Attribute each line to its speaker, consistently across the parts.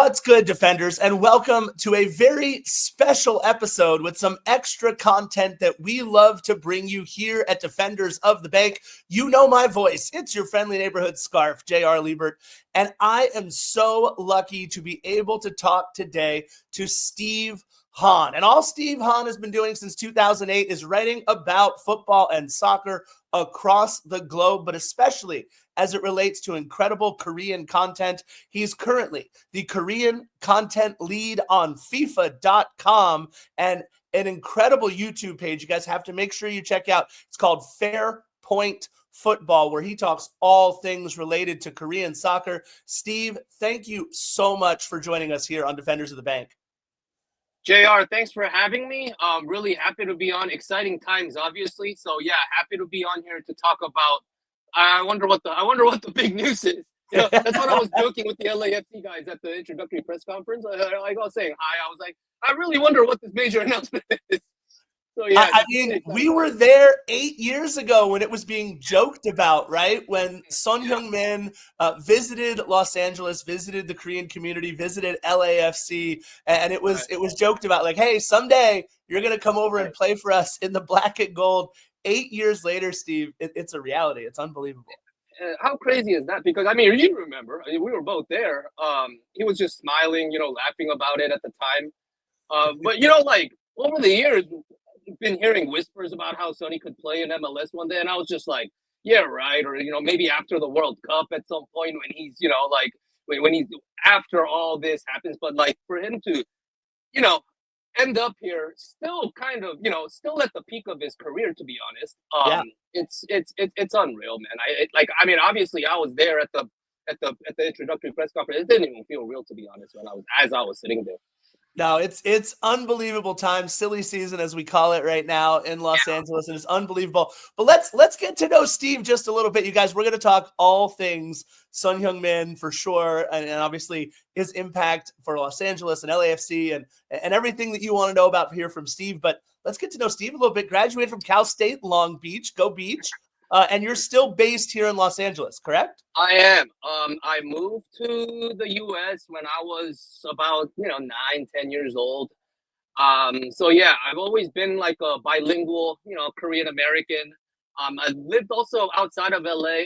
Speaker 1: What's good, Defenders, and welcome to a very special episode with some extra content that we love to bring you here at Defenders of the Bank. You know my voice. It's your friendly neighborhood scarf, JR Lebert, and I am so lucky to be able to talk today to Steve Hahn. And all Steve Hahn has been doing since 2008 is writing about football and soccer across the globe, but especially as it relates to incredible Korean content. He's currently the Korean content lead on FIFA.com and an incredible YouTube page you guys have to make sure you check out. It's called Fairpoint Football, where he talks all things related to Korean soccer. Steve, thank you so much for joining us here on Defenders of the Bank.
Speaker 2: JR, thanks for having me. I'm really happy to be on. Exciting times, obviously. So yeah, happy to be on here to talk about. I wonder what the big news is. You know, that's what I was joking with the LAFC guys at the introductory press conference. I was saying hi. I was like, I really wonder what this major announcement is. So yeah,
Speaker 1: I mean, we were there 8 years ago when it was being joked about, right? When Son Heung-min visited Los Angeles, visited the Korean community, visited LAFC, and it was joked about like, hey, someday you're going to come over and play for us in the black and gold. 8 years later, Steve, it's a reality. It's unbelievable.
Speaker 2: How crazy is that? Because, I mean, you remember, we were both there. He was just smiling, laughing about it at the time. But, like, over the years, been hearing whispers about how Sonny could play in MLS one day, and I was just like, yeah, right. Or maybe after the World Cup at some point when he's like when he's after all this happens. But like for him to end up here still kind of still at the peak of his career, to be honest. It's unreal, man. I mean obviously I was there at the introductory press conference. It didn't even feel real, to be honest, when I was sitting there.
Speaker 1: No, it's unbelievable time, silly season as we call it right now in Los Angeles, and it's unbelievable. But let's get to know Steve just a little bit, you guys. We're going to talk all things Son Heung-min for sure, and obviously his impact for Los Angeles and LAFC and everything that you want to know about here from Steve. But let's get to know Steve a little bit. Graduated from Cal State Long Beach, go Beach. And you're still based here in Los Angeles, correct?
Speaker 2: I am. I moved to the U.S. when I was about 9, 10 years old. So yeah, I've always been like a bilingual, Korean American. I've lived also outside of LA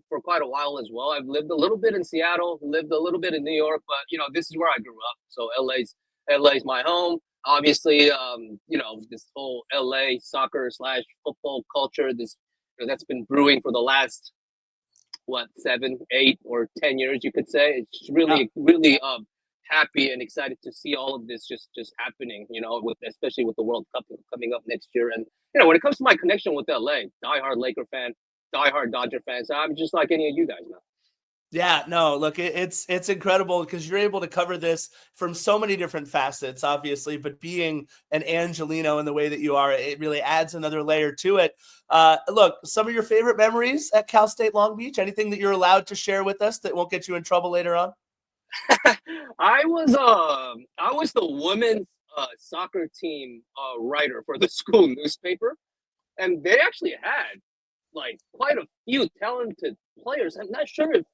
Speaker 2: for quite a while as well. I've lived a little bit in Seattle, lived a little bit in New York, but this is where I grew up. So LA's my home. Obviously, this whole LA soccer / football culture, that's been brewing for the last 7, 8, or 10 years, you could say. It's really happy and excited to see all of this just happening, especially with the World Cup coming up next year. And when it comes to my connection with LA, diehard Laker fan, diehard Dodger fan, so I'm just like any of you guys now.
Speaker 1: Yeah, no, look, it's incredible because you're able to cover this from so many different facets, obviously, but being an Angelino in the way that you are, it really adds another layer to it. Look, some of your favorite memories at Cal State Long Beach, anything that you're allowed to share with us that won't get you in trouble later on?
Speaker 2: I was the women's soccer team writer for the school newspaper, and they actually had like quite a few talented players. I'm not sure if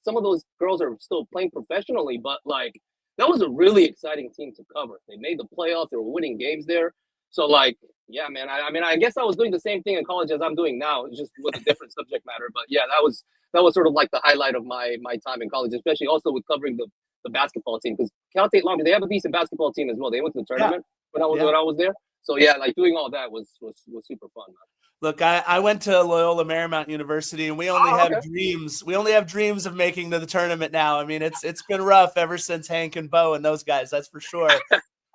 Speaker 2: some of those girls are still playing professionally, but like that was a really exciting team to cover. They made the playoffs. They were winning games there. So like, yeah, man. I mean, I guess I was doing the same thing in college as I'm doing now, just with a different subject matter. But yeah, that was sort of like the highlight of my time in college, especially also with covering the basketball team, because Cal State Long Beach, they have a decent basketball team as well. They went to the tournament when I was there. So yeah, like doing all that was super fun, man.
Speaker 1: Look, I went to Loyola Marymount University, and we only have dreams. We only have dreams of making the tournament now. I mean, it's been rough ever since Hank and Bo and those guys, that's for sure.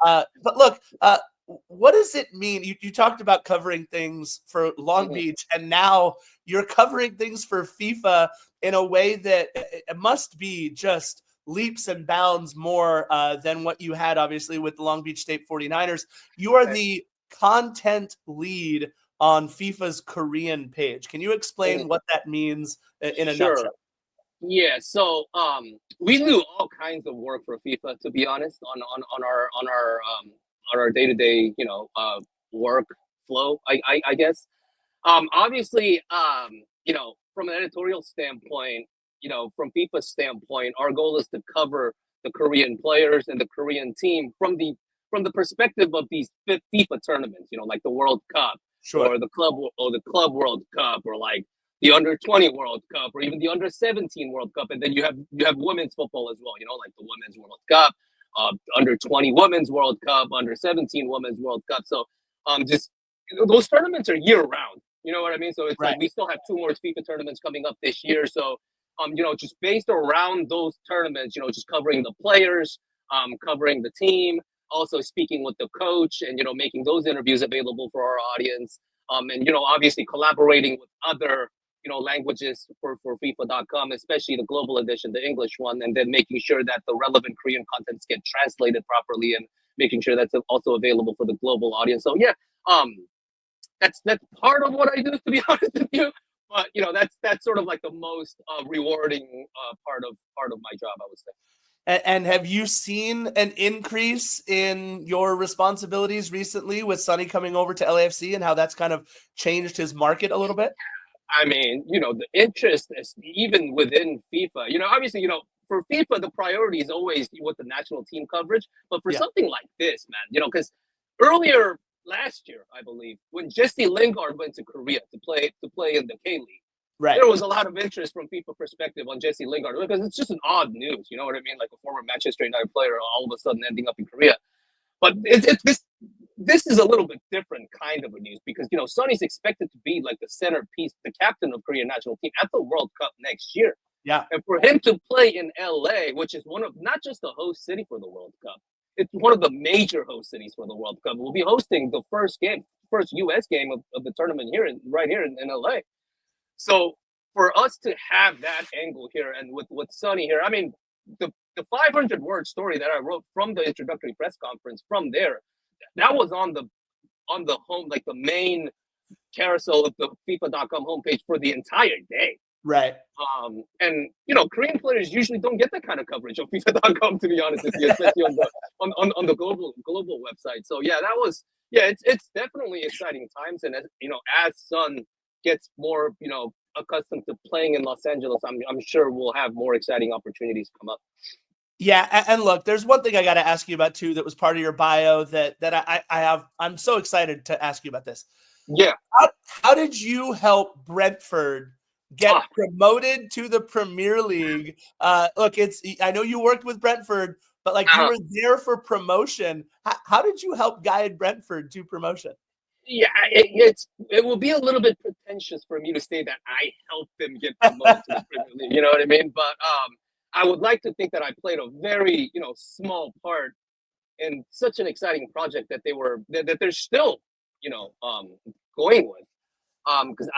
Speaker 1: But look, what does it mean? You talked about covering things for Long Beach, and now you're covering things for FIFA in a way that it must be just leaps and bounds more than what you had, obviously, with the Long Beach State 49ers. You are the content lead on FIFA's Korean page. Can you explain what that means in a nutshell?
Speaker 2: Yeah, so we do all kinds of work for FIFA, to be honest, on our day-to-day, work flow, I guess. Obviously, from an editorial standpoint, from FIFA's standpoint, our goal is to cover the Korean players and the Korean team from the perspective of these FIFA tournaments, like the World Cup
Speaker 1: Sure.
Speaker 2: or the Club World Cup, or like the Under-20 World Cup, or even the Under-17 World Cup, and then you have women's football as well, like the Women's World Cup, Under-20 Women's World Cup, Under-17 Women's World Cup. So just those tournaments are year round. You know what I mean? So it's like we still have 2 more FIFA tournaments coming up this year. So just based around those tournaments, just covering the players, covering the team, also speaking with the coach, and making those interviews available for our audience, and obviously collaborating with other languages for FIFA.com, especially the global edition, the English one, and then making sure that the relevant Korean contents get translated properly, and making sure that's also available for the global audience. So yeah, that's part of what I do, to be honest with you. But that's sort of like the most rewarding part of my job, I would say.
Speaker 1: And have you seen an increase in your responsibilities recently with Sonny coming over to LAFC, and how that's kind of changed his market a little bit?
Speaker 2: I mean, the interest is even within FIFA. Obviously, for FIFA, the priority is always with the national team coverage. But for something like this, man, because earlier last year, I believe, when Jesse Lingard went to Korea to play in the K-League, there was a lot of interest from FIFA perspective on Jesse Lingard, because it's just an odd news. You know what I mean? Like a former Manchester United player all of a sudden ending up in Korea. But this is a little bit different kind of a news, because Sonny's expected to be like the centerpiece, the captain of Korean national team at the World Cup next year.
Speaker 1: Yeah.
Speaker 2: And for him to play in LA, which is one of not just the host city for the World Cup, it's one of the major host cities for the World Cup. We'll be hosting the first US game of the tournament right here in LA. So for us to have that angle here, and with Sonny here, I mean, the 500-word story that I wrote from the introductory press conference from there, that was on the home, like the main carousel of the FIFA.com homepage for the entire day.
Speaker 1: Right.
Speaker 2: And Korean players usually don't get that kind of coverage on FIFA.com, to be honest with you, especially on the global website. So yeah, it's definitely exciting times. And as Son gets more accustomed to playing in Los Angeles, I'm sure we'll have more exciting opportunities come up.
Speaker 1: Yeah, and look, there's one thing I got to ask you about too that was part of your bio that I have. I'm so excited to ask you about this.
Speaker 2: Yeah.
Speaker 1: How did you help Brentford get promoted to the Premier League? Look, I know you worked with Brentford, but like you were there for promotion. How did you help guide Brentford to promotion?
Speaker 2: Yeah, it will be a little bit pretentious for me to say that I helped them get promoted to the Premier League. You know what I mean? But I would like to think that I played a very small part in such an exciting project that they're still going with. Because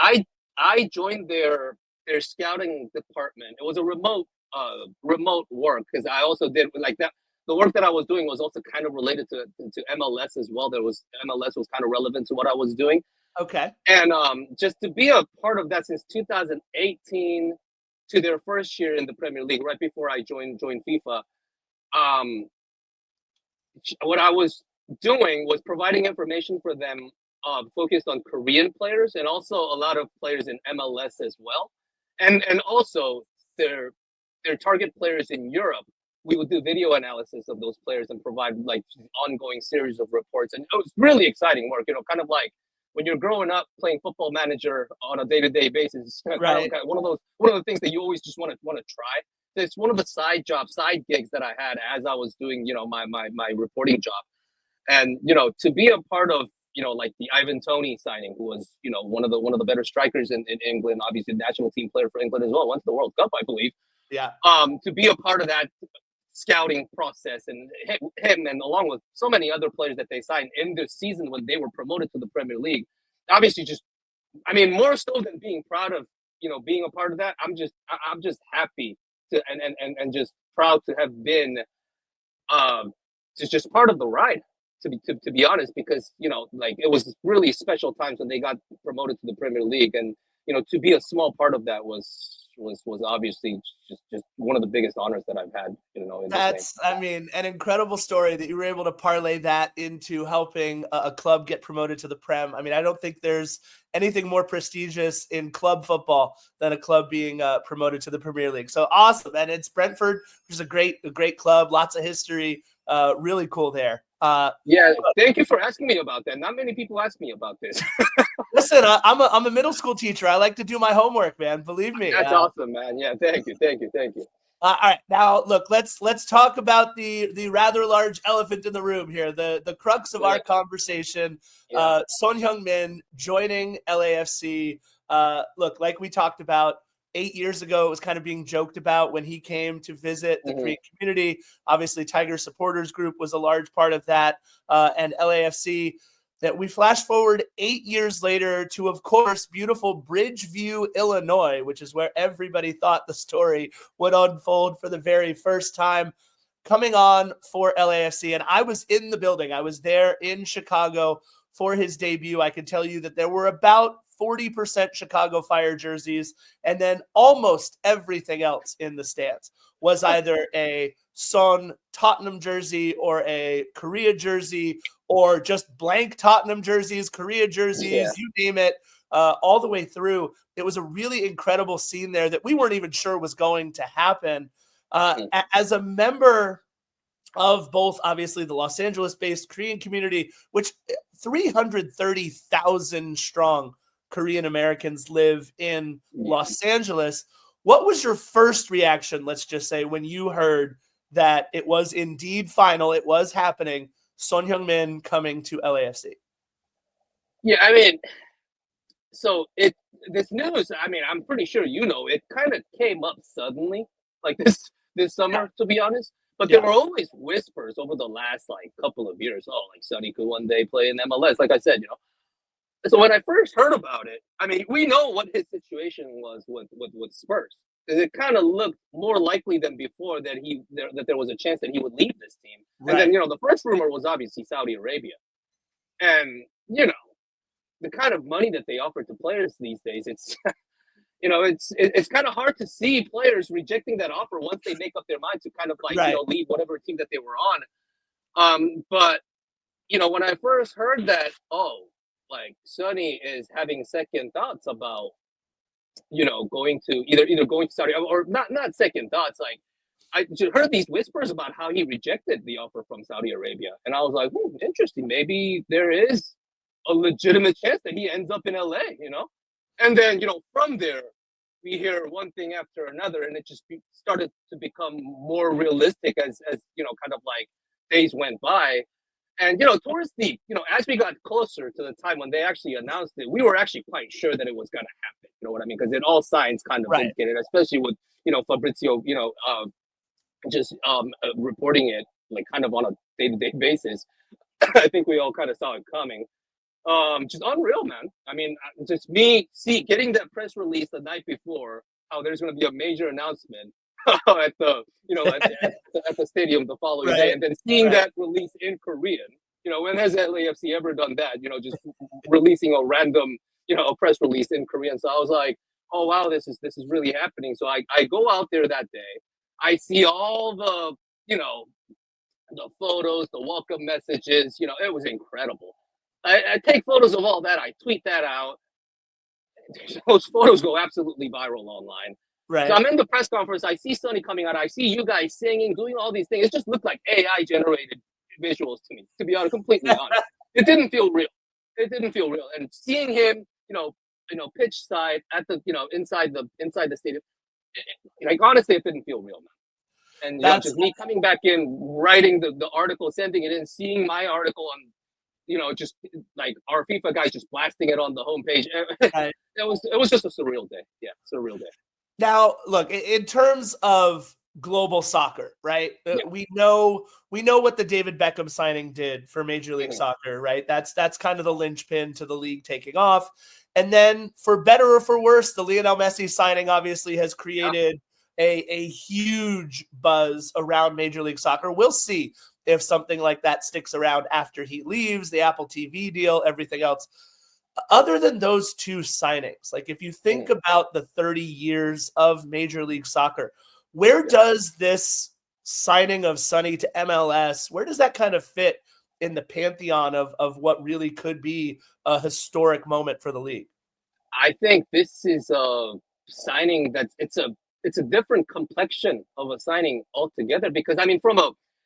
Speaker 2: I joined their scouting department. It was a remote work, because I also did like that. The work that I was doing was also kind of related to MLS as well. MLS was kind of relevant to what I was doing.
Speaker 1: Okay.
Speaker 2: And just to be a part of that since 2018 to their first year in the Premier League, right before I joined FIFA, what I was doing was providing information for them focused on Korean players, and also a lot of players in MLS as well, and also their target players in Europe. We would do video analysis of those players and provide like ongoing series of reports. And it was really exciting work, kind of like when you're growing up playing Football Manager on a day-to-day basis.
Speaker 1: Right.
Speaker 2: One of the things that you always just want to try. It's one of the side gigs that I had as I was doing, my reporting job. And, to be a part of, like the Ivan Toney signing, who was, one of the better strikers in England, obviously national team player for England as well, went to the World Cup, I believe.
Speaker 1: Yeah.
Speaker 2: To be a part of that scouting process, and him and along with so many other players that they signed in the season when they were promoted to the Premier League, obviously more so than being proud of, being a part of that, I'm just happy to and just proud to have been just part of the ride, to be honest, because like it was really special times when they got promoted to the Premier League, and to be a small part of that was was obviously just one of the biggest honors that I've had, in this name.
Speaker 1: I mean, an incredible story that you were able to parlay that into helping a club get promoted to the Prem. I mean, I don't think there's anything more prestigious in club football than a club being promoted to the Premier League. So awesome. And it's Brentford, which is a great club, lots of history, really cool there.
Speaker 2: Yeah, thank you for asking me about that. Not many people ask me about this.
Speaker 1: Listen, I'm a middle school teacher. I like to do my homework, man. Believe me.
Speaker 2: That's awesome, man. Yeah, thank you.
Speaker 1: All right, now look, let's talk about the rather large elephant in the room here, the crux of our conversation. Son Heung-min joining LAFC. Look, like we talked about 8 years ago, it was kind of being joked about when he came to visit the Korean community. Obviously, Tiger Supporters Group was a large part of that, and LAFC. That we flash forward 8 years later to, of course, beautiful Bridgeview, Illinois, which is where everybody thought the story would unfold for the very first time, coming on for LAFC. And I was in the building. I was there in Chicago for his debut. I can tell you that there were about 40% Chicago Fire jerseys, and then almost everything else in the stands was either a Son Tottenham jersey or a Korea jersey or just blank Tottenham jerseys, Korea jerseys, you name it, all the way through. It was a really incredible scene there that we weren't even sure was going to happen. As a member of both, obviously, the Los Angeles-based Korean community, which 330,000 strong Korean Americans live in Los Angeles. What was your first reaction, let's just say, when you heard that it was indeed final, it was happening, Son Heung-min coming to LAFC?
Speaker 2: Yeah, I mean, so this news, I mean, I'm pretty sure it kind of came up suddenly, like this summer, to be honest. But there were always whispers over the last couple of years. Oh, like Sonny could one day play in MLS. Like I said, So when I first heard about it, I mean, we know what his situation was with Spurs. It kind of looked more likely than before that there was a chance that he would leave this team. Right. And then, the first rumor was obviously Saudi Arabia. And, the kind of money that they offer to players these days, it's, it's kind of hard to see players rejecting that offer once they make up their mind to kind of leave whatever team that they were on. But, when I first heard that, Sonny is having second thoughts about, going to either going to Saudi or not second thoughts. I heard these whispers about how he rejected the offer from Saudi Arabia. And I was like, interesting. Maybe there is a legitimate chance that he ends up in LA, And then, from there, we hear one thing after another, and it just started to become more realistic as kind of days went by. And, towards as we got closer to the time when they actually announced it, we were actually quite sure that it was going to happen. You know what I mean? Because it all signs kind of indicated, especially with, Fabrizio, just reporting it kind of on a day-to-day basis. I think we all kind of saw it coming. Just unreal, man. I mean, just getting that press release the night before, how there's going to be a major announcement at the at the stadium the following day, and then seeing that release in Korean. When has LAFC ever done that? Just releasing a random a press release in Korean. So I was like, oh wow, this is really happening. So I go out there that day. I see all the the photos, the welcome messages. It was incredible. I take photos of all that. I tweet that out. Those photos go absolutely viral online. Right. So I'm in the press conference. I see Sonny coming out. I see you guys singing, doing all these things. It just looked like AI generated visuals to me, to be completely honest. It didn't feel real. And seeing him, pitch side at the, inside the stadium, honestly, it didn't feel real, man. And just me coming back in, writing the article, sending it in, seeing my article on, just our FIFA guys just blasting it on the homepage. Right. It was just a surreal day. Yeah, surreal day.
Speaker 1: Now, look, in terms of global soccer, right? Yeah. We know what the David Beckham signing did for Major League Soccer, right? That's kind of the linchpin to the league taking off. And then for better or for worse, the Lionel Messi signing obviously has created a huge buzz around Major League Soccer. We'll see if something like that sticks around after he leaves, the Apple TV deal, everything else. Other than those two signings, like if you think about the 30 years of Major League Soccer, where does this signing of Sonny to MLS, where does that kind of fit in the pantheon of what really could be a historic moment for the league?
Speaker 2: I think this is a signing that it's a different complexion of a signing altogether, because I mean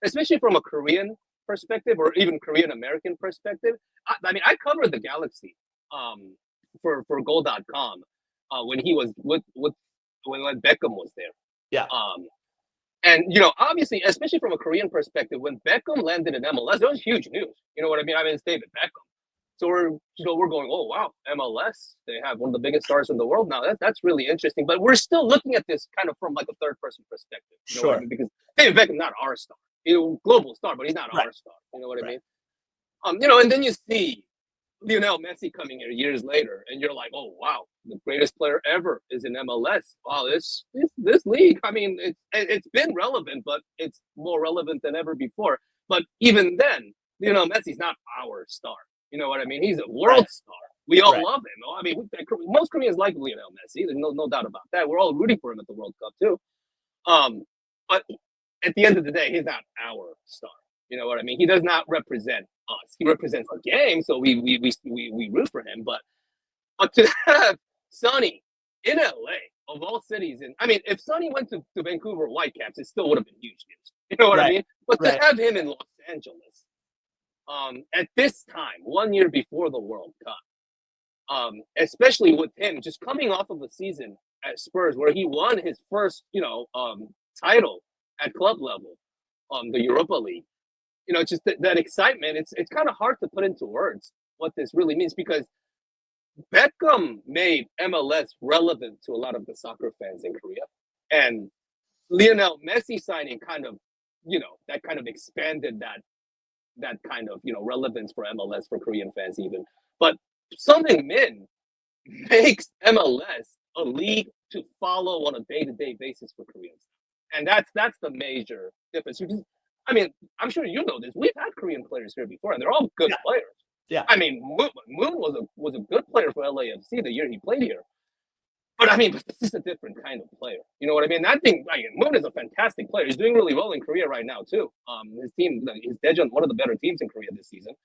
Speaker 2: especially from a Korean perspective or even Korean American perspective, I mean I covered the Galaxy for Goal.com when he was with when Beckham was there.
Speaker 1: Yeah.
Speaker 2: And obviously, especially from a Korean perspective, when Beckham landed in MLS, that was huge news. You know what I mean? I mean, it's David Beckham. So we're going, oh wow, MLS, they have one of the biggest stars in the world now. That's really interesting. But we're still looking at this kind of from like a third person perspective. You know what I mean? Because David Beckham's not our star. Global star, but he's not our star. You know what I mean? And then you see Lionel Messi coming here years later, and you're like, oh wow, the greatest player ever is in MLS. Wow, this league. I mean, it's been relevant, but it's more relevant than ever before. But even then, Lionel Messi's not our star. You know what I mean? He's a world star. We all love him. I mean, most Koreans like Lionel Messi. There's no doubt about that. We're all rooting for him at the World Cup too. But at the end of the day, he's not our star. You know what I mean? He does not represent us. He represents the game, so we root for him. But to have Sonny in LA of all cities, and I mean, if Sonny went to Vancouver Whitecaps, it still would have been huge news. You know what I mean? But to have him in Los Angeles, at this time, 1 year before the World Cup, especially with him just coming off of a season at Spurs where he won his first, title at club level, the Europa League. Just that excitement. It's kind of hard to put into words what this really means, because Beckham made MLS relevant to a lot of the soccer fans in Korea, and Lionel Messi signing kind of, that kind of expanded that kind of relevance for MLS for Korean fans even. But Son Heung-min makes MLS a league to follow on a day-to-day basis for Koreans, and that's the major difference. Because, I mean, I'm sure you know this. We've had Korean players here before, and they're all good players.
Speaker 1: Yeah.
Speaker 2: I mean, Moon was a good player for LAFC the year he played here. But I mean, this is a different kind of player. You know what I mean? Moon is a fantastic player. He's doing really well in Korea right now too. His team is Daejeon, one of the better teams in Korea this season.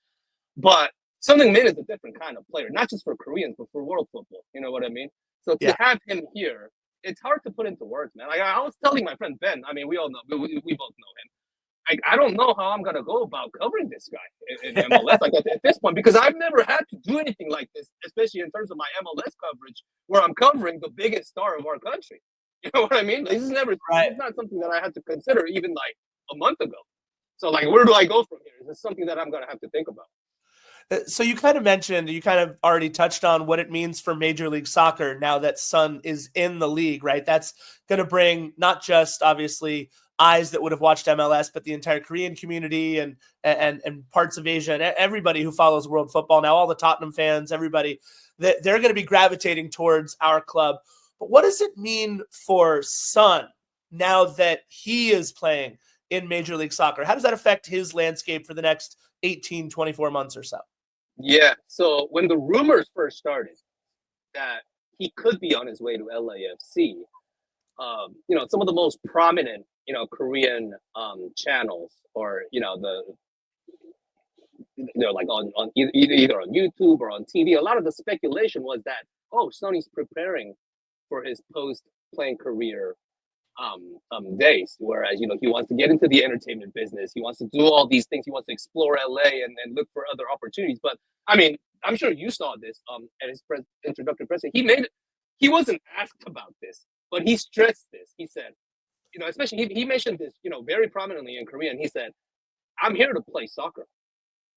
Speaker 2: But Son Heung-min is a different kind of player, not just for Koreans, but for world football. You know what I mean? So to have him here, it's hard to put into words, man. Like I was telling my friend Ben. I mean, we all know, we both know him. I don't know how I'm gonna go about covering this guy in MLS like at this point, because I've never had to do anything like this, especially in terms of my MLS coverage, where I'm covering the biggest star of our country. You know what I mean? This is not something that I had to consider even like a month ago. So like, where do I go from here? Is this something that I'm gonna have to think about?
Speaker 1: So you kind of already touched on what it means for Major League Soccer now that Son is in the league, right? That's going to bring not just obviously eyes that would have watched MLS, but the entire Korean community and parts of Asia and everybody who follows world football now, all the Tottenham fans, everybody, that they're going to be gravitating towards our club. But what does it mean for Son now that he is playing in Major League Soccer? How does that affect his landscape for the next 18, 24 months or so?
Speaker 2: Yeah. So when the rumors first started that he could be on his way to LAFC, some of the most prominent, Korean channels, or they're like on either on YouTube or on TV. A lot of the speculation was that, oh, Sonny's preparing for his post-playing career days, whereas he wants to get into the entertainment business. He wants to do all these things. He wants to explore LA and look for other opportunities. But I mean, I'm sure you saw this at his introductory press. He wasn't asked about this, but he stressed this. He said, especially he mentioned this, very prominently in Korea, and he said, "I'm here to play soccer,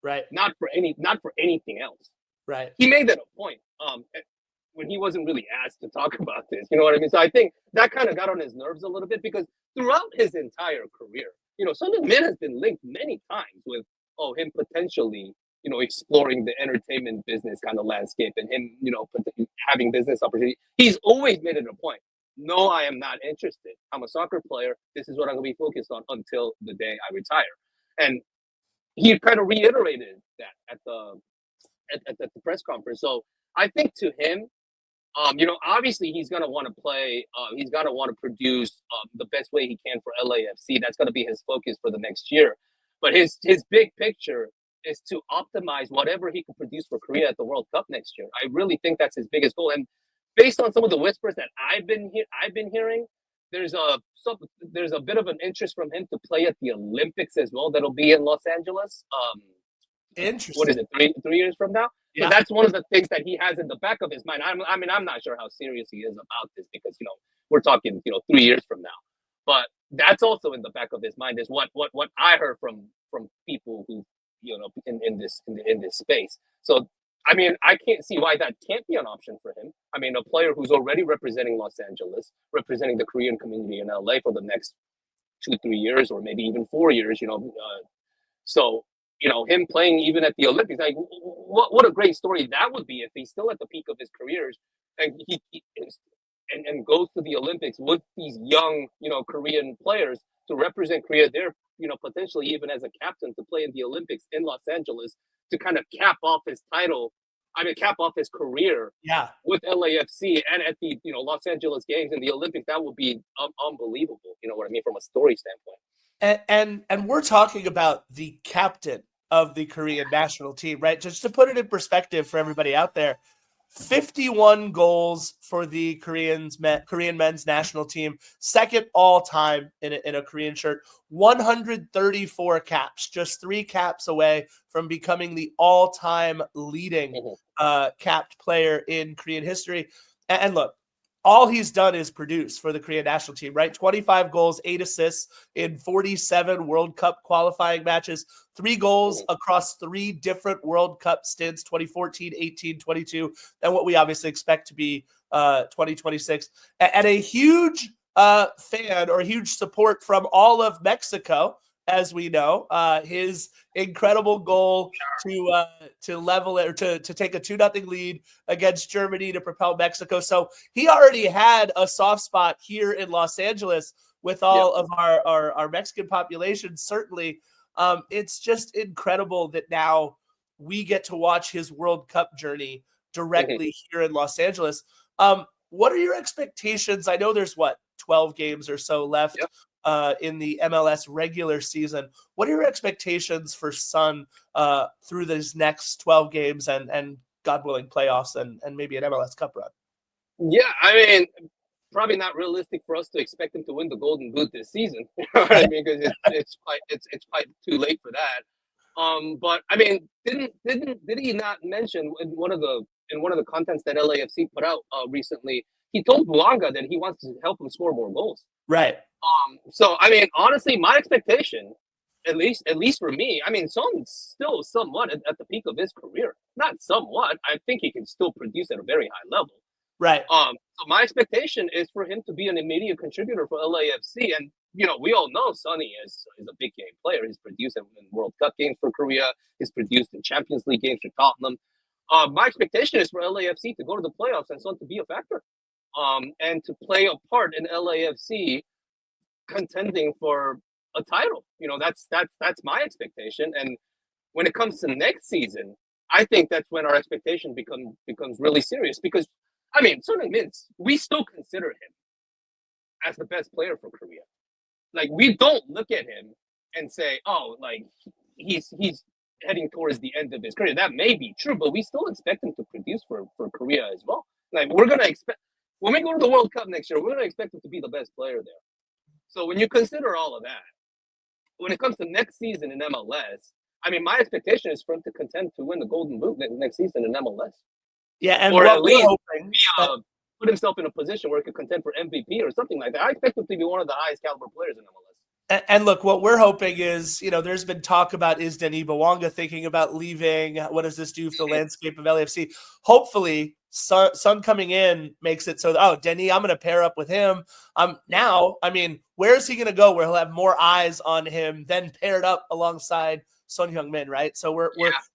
Speaker 1: right?
Speaker 2: Not for anything else."
Speaker 1: Right.
Speaker 2: He made that a point when he wasn't really asked to talk about this. You know what I mean? So I think that kind of got on his nerves a little bit, because throughout his entire career, Son Heung-min has been linked many times with him potentially exploring the entertainment business kind of landscape, and him having business opportunity. He's always made it a point. No, I am not interested. I'm a soccer player. This is what I'm going to be focused on until the day I retire. And he kind of reiterated that at the at the press conference. So I think to him, obviously he's gonna want to play. He's gonna want to produce the best way he can for LAFC. That's gonna be his focus for the next year. But his big picture is to optimize whatever he can produce for Korea at the World Cup next year. I really think that's his biggest goal. And based on some of the whispers that I've been hearing, there's a bit of an interest from him to play at the Olympics as well. That'll be in Los Angeles.
Speaker 1: Interesting.
Speaker 2: What is it? 3 years from now? Yeah. So that's one of the things that he has in the back of his mind. I'm not sure how serious he is about this because we're talking 3 years from now. But that's also in the back of his mind is what I heard from people who in this space. So I mean, I can't see why that can't be an option for him. I mean, a player who's already representing Los Angeles, representing the Korean community in LA for the next 2-3 years, or maybe even 4 years. So him playing even at the Olympics, like what a great story that would be if he's still at the peak of his careers and he goes to the Olympics with these young Korean players to represent Korea there. Potentially even as a captain to play in the Olympics in Los Angeles to kind of cap off his career with LAFC and at the Los Angeles Games and the Olympics. That would be unbelievable. You know what I mean, from a story standpoint.
Speaker 1: And we're talking about the captain of the Korean national team, right? Just to put it in perspective for everybody out there, 51 goals for the Korean men's national team, second all time in a Korean shirt, 134 caps, just 3 caps away from becoming the all-time leading capped player in Korean history. And look, all he's done is produce for the Korean national team, right? 25 goals, 8 assists in 47 World Cup qualifying matches, 3 goals across 3 different World Cup stints, 2014, 18, 22, and what we obviously expect to be 2026. And a huge fan or huge support from all of Mexico, as we know, his incredible goal to level it or to take a 2-0 lead against Germany to propel Mexico. So he already had a soft spot here in Los Angeles with all of our Mexican population. Certainly, it's just incredible that now we get to watch his World Cup journey directly here in Los Angeles. What are your expectations? I know there's 12 games or so left in the MLS regular season. What are your expectations for Son through these next 12 games and God willing playoffs and maybe an MLS Cup run?
Speaker 2: Yeah, I mean, probably not realistic for us to expect him to win the Golden Boot this season. You know what I mean? Because it's quite too late for that. But I mean, did he not mention in one of the contents that LAFC put out recently? He told Buanga that he wants to help him score more goals.
Speaker 1: Right.
Speaker 2: So I mean, honestly, my expectation, at least for me, I mean, Son's still somewhat at the peak of his career. Not somewhat. I think he can still produce at a very high level.
Speaker 1: Right.
Speaker 2: So my expectation is for him to be an immediate contributor for LAFC, and we all know Sonny is a big game player. He's produced in World Cup games for Korea. He's produced in Champions League games for Tottenham. My expectation is for LAFC to go to the playoffs and Son to be a factor, and to play a part in LAFC contending for a title. That's my expectation. And when it comes to next season, I think that's when our expectation becomes really serious because. I mean, Son Heung-min, we still consider him as the best player for Korea. Like, we don't look at him and say, oh, like, he's heading towards the end of his career. That may be true, but we still expect him to produce for Korea as well. Like, we're going to expect, when we go to the World Cup next year, we're going to expect him to be the best player there. So when you consider all of that, when it comes to next season in MLS, I mean, my expectation is for him to contend to win the Golden Boot next season in MLS.
Speaker 1: Yeah, and
Speaker 2: or
Speaker 1: what
Speaker 2: at least
Speaker 1: put
Speaker 2: himself in a position where he could contend for MVP or something like that. I expect him to be one of the highest caliber players in MLS.
Speaker 1: And look, what we're hoping is, there's been talk about is Denis Bouanga thinking about leaving. What does this do for the landscape of LAFC? Hopefully, Son coming in makes it so, Denis, I'm going to pair up with him. Now, I mean, where is he going to go where he'll have more eyes on him than paired up alongside Son Heung-min, right? So we're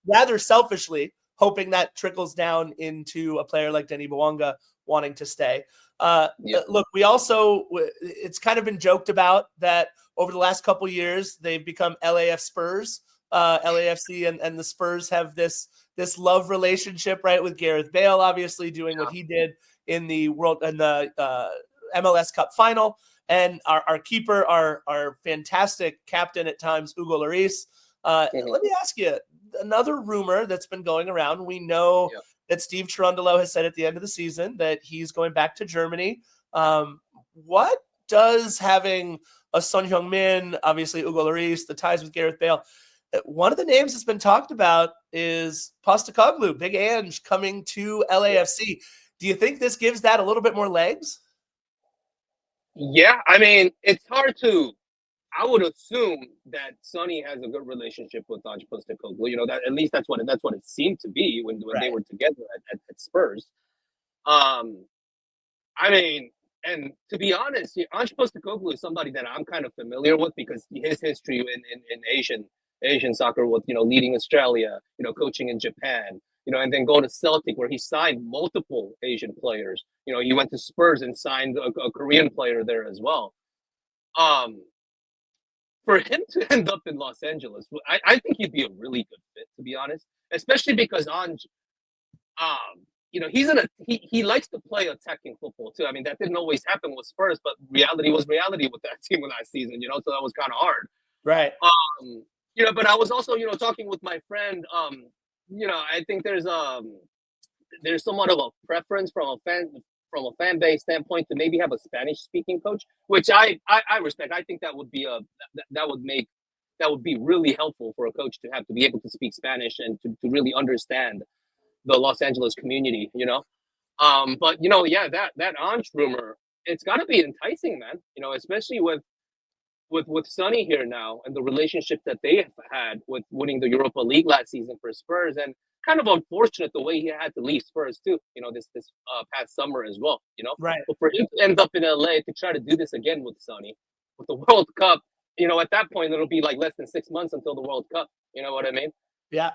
Speaker 1: rather selfishly hoping that trickles down into a player like Denis Bouanga wanting to stay. Look, we also, it's kind of been joked about that over the last couple years, they've become LAF Spurs. LAFC and the Spurs have this love relationship, right? With Gareth Bale, obviously doing what he did in the MLS Cup final, and our keeper, our fantastic captain at times, Hugo Lloris. Let me ask you another rumor that's been going around. We know that Steve Cherundolo has said at the end of the season that he's going back to Germany. What does having a Son Heung-min, obviously Hugo Lloris, the ties with Gareth Bale, one of the names that's been talked about is Postecoglou, Big Ange, coming to LAFC. Do you think this gives that a little bit more legs?
Speaker 2: Yeah, I mean, it's hard to. I would assume that Sonny has a good relationship with Ange Postecoglou. You know, that at least that's what it seemed to be when they were together at Spurs. I mean, and to be honest, Ange Postecoglou is somebody that I'm kind of familiar with because his history in Asian soccer with, leading Australia, coaching in Japan, and then going to Celtic where he signed multiple Asian players. He went to Spurs and signed a Korean player there as well. For him to end up in Los Angeles, I think he'd be a really good fit, to be honest, especially because Ange, he likes to play attacking football too. I mean, that didn't always happen with Spurs, but reality was reality with that team last season, so that was kind of hard.
Speaker 1: Right.
Speaker 2: But I was also, talking with my friend, I think there's somewhat of a preference from a fan base standpoint to maybe have a Spanish speaking coach, which I respect. I think that would be really helpful for a coach to be able to speak Spanish and to really understand the Los Angeles community, But that Ange rumor, it's got to be enticing, man. Especially with Sonny here now and the relationship that they have had with winning the Europa League last season for Spurs, and kind of unfortunate the way he had to leave Spurs too. This past summer as well.
Speaker 1: Right.
Speaker 2: But for him to end up in LA to try to do this again with Sonny, with the World Cup, at that point it'll be like less than 6 months until the World Cup. You know what I mean?
Speaker 1: Yeah.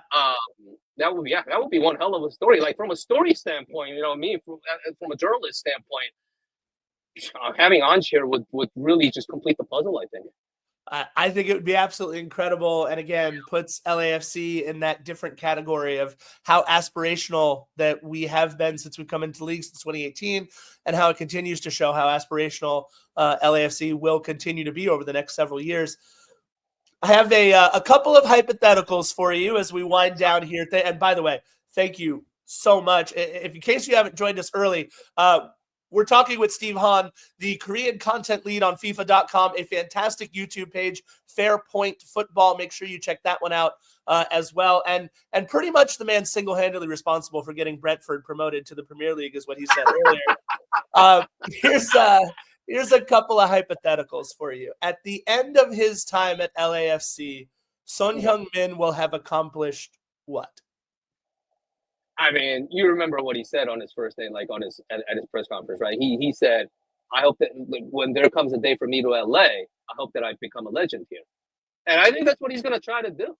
Speaker 2: That would be one hell of a story. Like from a story standpoint, from a journalist standpoint, having Ange here would really just complete the puzzle, I think.
Speaker 1: I think it would be absolutely incredible. And again, puts LAFC in that different category of how aspirational that we have been since we've come into the league since 2018, and how it continues to show how aspirational LAFC will continue to be over the next several years. I have a couple of hypotheticals for you as we wind down here. And by the way, thank you so much. If in case you haven't joined us early, we're talking with Steve Hahn, the Korean content lead on FIFA.com, a fantastic YouTube page, Fairpoint Football. Make sure you check that one out as well. And pretty much the man single-handedly responsible for getting Brentford promoted to the Premier League is what he said earlier. Here's a couple of hypotheticals for you. At the end of his time at LAFC, Son Heung-min will have accomplished what?
Speaker 2: I mean, you remember what he said on his first day, like at his press conference, right? He said, "I hope that when there comes a day for me to LA, I hope that I become a legend here." And I think that's what he's going to try to do.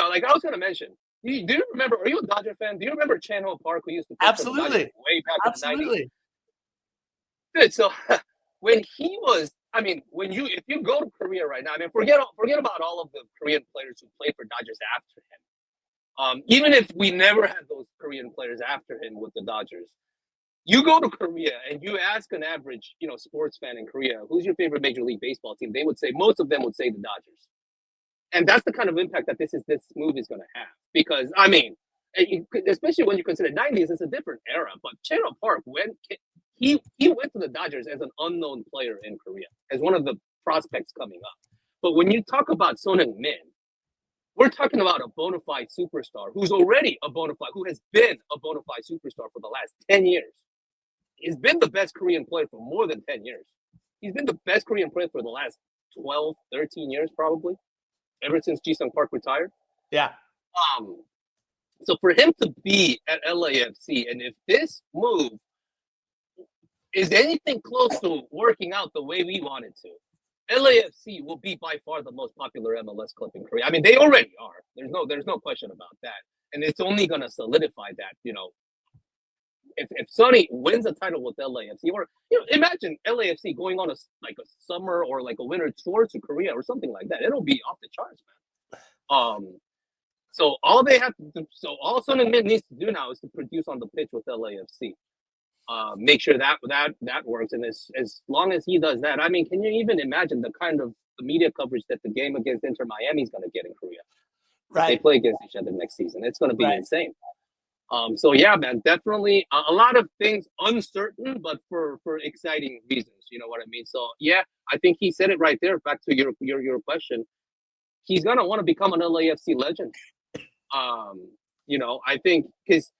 Speaker 2: Like I was going to mention, do you remember? Are you a Dodger fan? Do you remember Chan-Ho Park, who used to play
Speaker 1: Absolutely
Speaker 2: way back
Speaker 1: Absolutely.
Speaker 2: in the 90s? Good. So when he was, if you go to Korea right now, forget about all of the Korean players who played for Dodgers after him. Even if we never had those Korean players after him with the Dodgers, you go to Korea and you ask an average, sports fan in Korea, who's your favorite Major League Baseball team? Most of them would say the Dodgers. And that's the kind of impact that this move is going to have. Because, especially when you consider 90s, it's a different era. But Chan-Ho Park, he went to the Dodgers as an unknown player in Korea, as one of the prospects coming up. But when you talk about Son Heung-min, we're talking about a bona fide superstar who has been a bona fide superstar for the last 10 years. He's been the best Korean player for more than 10 years. He's been the best Korean player for the last 12, 13 years, probably, ever since Ji-Sung Park retired.
Speaker 1: Yeah.
Speaker 2: So for him to be at LAFC, and if this move is anything close to working out the way we want it to, LAFC will be by far the most popular MLS club in Korea. They already are. There's no question about that. And it's only going to solidify that, If Sonny wins a title with LAFC, or imagine LAFC going on a summer or like a winter tour to Korea or something like that, it'll be off the charts, man. So all they have to do, so all Son Heung-min needs to do now is to produce on the pitch with LAFC. Make sure that works, and as long as he does that, I mean, can you even imagine the kind of the media coverage that the game against Inter Miami is going to get in Korea if they play against each other next season? It's going to be insane. So yeah, man, definitely a lot of things uncertain, but for exciting reasons. You know what I mean? So yeah, I think he said it right there. Back to your question, he's gonna want to become an LAFC legend. You know, I think because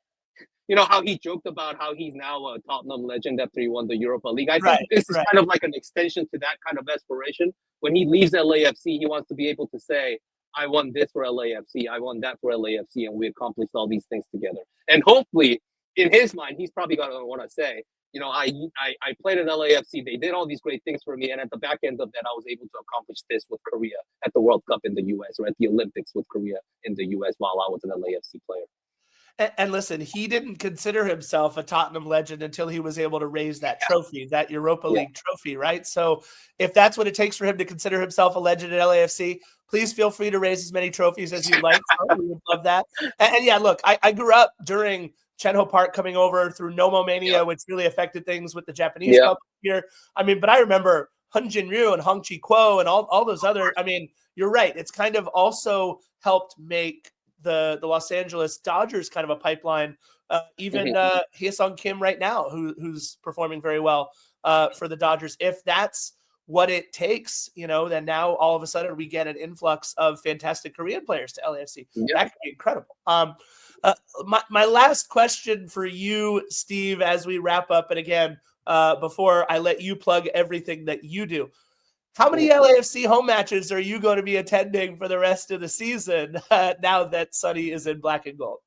Speaker 2: you know how he joked about how he's now a Tottenham legend after he won the Europa League. I think this is kind of like an extension to that kind of aspiration. When he leaves LAFC, he wants to be able to say, I won this for LAFC, I won that for LAFC, and we accomplished all these things together. And hopefully, in his mind, he's probably going to want to say, you know, I played at LAFC, they did all these great things for me, and at the back end of that, I was able to accomplish this with Korea at the World Cup in the US, or at the Olympics with Korea in the US while I was an LAFC player.
Speaker 1: And listen, he didn't consider himself a Tottenham legend until he was able to raise that trophy, that Europa League trophy, right? So if that's what it takes for him to consider himself a legend at LAFC, please feel free to raise as many trophies as you like. So we would love that. And yeah, look, I grew up during Chenho Park coming over through Nomo Mania, which really affected things with the Japanese public here. I mean, but I remember Hun Jin-ryu and Hong Chi-Kuo and all those other, I mean, you're right. It's kind of also helped make the Los Angeles Dodgers kind of a pipeline. Even Hye-Sung Kim right now, who's performing very well for the Dodgers. If that's what it takes, you know, then now all of a sudden we get an influx of fantastic Korean players to LAFC. That could be incredible. My last question for you, Steve, as we wrap up, and again, before I let you plug everything that you do, how many LAFC home matches are you going to be attending for the rest of the season now that Sonny is in black and gold?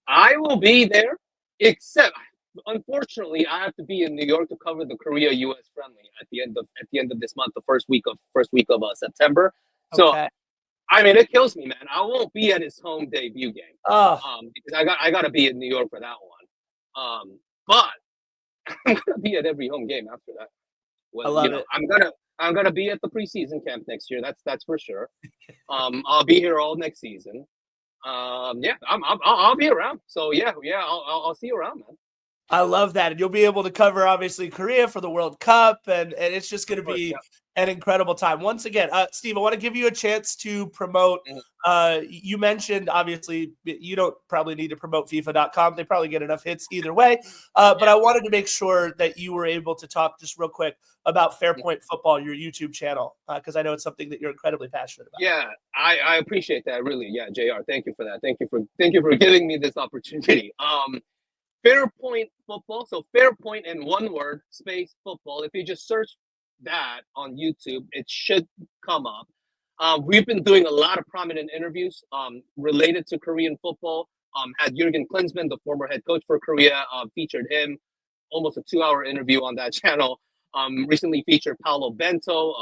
Speaker 2: I will be there, except unfortunately I have to be in New York to cover the Korea-US friendly at the end of this month, the first week of September. So I mean, it kills me, man. I won't be at his home debut game because I got to be in New York for that one. But I'm gonna be at every home game after that. Well, I love it. I'm gonna be at the preseason camp next year. That's for sure. I'll be here all next season. I'll be around. So I'll see you around, man.
Speaker 1: I love that. And you'll be able to cover, obviously, Korea for the World Cup. And it's just going to be an incredible time. Once again, Steve, I want to give you a chance to promote. You mentioned, obviously, you don't probably need to promote FIFA.com. They probably get enough hits either way. But I wanted to make sure that you were able to talk just real quick about Fairpoint Football, your YouTube channel, because I know it's something that you're incredibly passionate about.
Speaker 2: Yeah, I appreciate that, really. Yeah, JR, thank you for that. Thank you for giving me this opportunity. Fairpoint Football, so Fairpoint in one word, space football. If you just search that on YouTube, it should come up. We've been doing a lot of prominent interviews related to Korean football. Had Jurgen Klinsmann, the former head coach for Korea, featured him, almost a 2-hour interview on that channel. Recently featured Paulo Bento,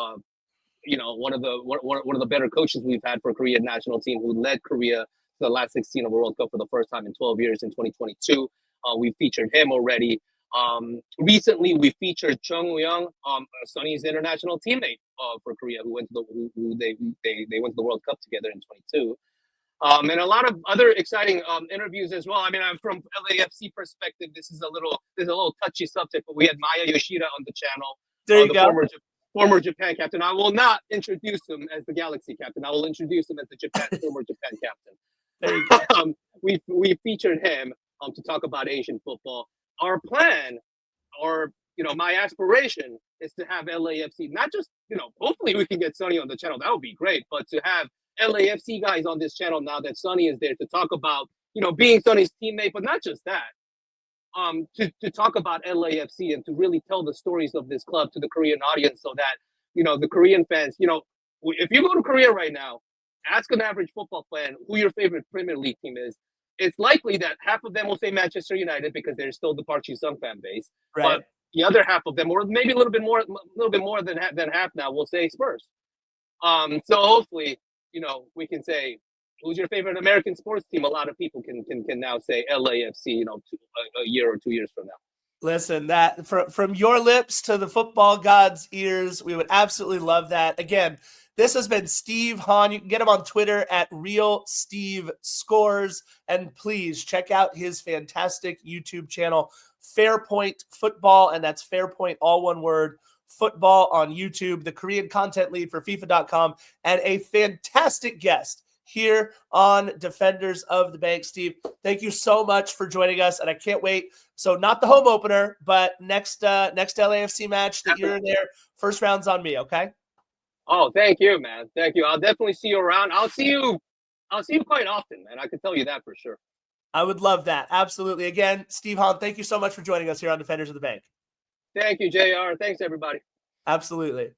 Speaker 2: one of the better coaches we've had for Korean national team, who led Korea to the last 16 of the World Cup for the first time in 12 years in 2022. We featured him already. Recently, we featured Chung Woo-young, Sonny's international teammate for Korea, who went to they went to the World Cup together in 22. And a lot of other exciting interviews as well. I mean, I'm from LAFC perspective. This is a little touchy subject, but we had Maya Yoshida on the channel.
Speaker 1: There you go.
Speaker 2: Former Japan captain. I will not introduce him as the Galaxy captain. I will introduce him as the former Japan captain.
Speaker 1: There you go.
Speaker 2: We featured him to talk about Asian football. Our plan, or my aspiration, is to have LAFC not just hopefully we can get Sonny on the channel. That would be great, but to have LAFC guys on this channel now that Sonny is there to talk about being Sonny's teammate, but not just that. To talk about LAFC and to really tell the stories of this club to the Korean audience, so that the Korean fans, if you go to Korea right now, ask an average football fan who your favorite Premier League team is. It's likely that half of them will say Manchester United because they're still the Park Ji-sung fan base.
Speaker 1: Right.
Speaker 2: But the other half of them, or maybe a little bit more than half now, will say Spurs. So hopefully, we can say, who's your favorite American sports team? A lot of people can now say LAFC, a year or 2 years from now.
Speaker 1: Listen, that from your lips to the football god's ears, we would absolutely love that. Again, This has been Steve Hahn. You can get him on Twitter at RealSteveScores. And please check out his fantastic YouTube channel, Fairpoint Football. And that's Fairpoint, all one word, football on YouTube, the Korean content lead for FIFA.com, and a fantastic guest here on Defenders of the Bank. Steve, thank you so much for joining us, and I can't wait. So not the home opener, but next LAFC match that you're there, first round's on me, okay?
Speaker 2: Oh, thank you, man. Thank you. I'll definitely see you around. I'll see you quite often, man. I can tell you that for sure.
Speaker 1: I would love that. Absolutely. Again, Steve Hahn, thank you so much for joining us here on Defenders of the Bank.
Speaker 2: Thank you, JR. Thanks, everybody.
Speaker 1: Absolutely.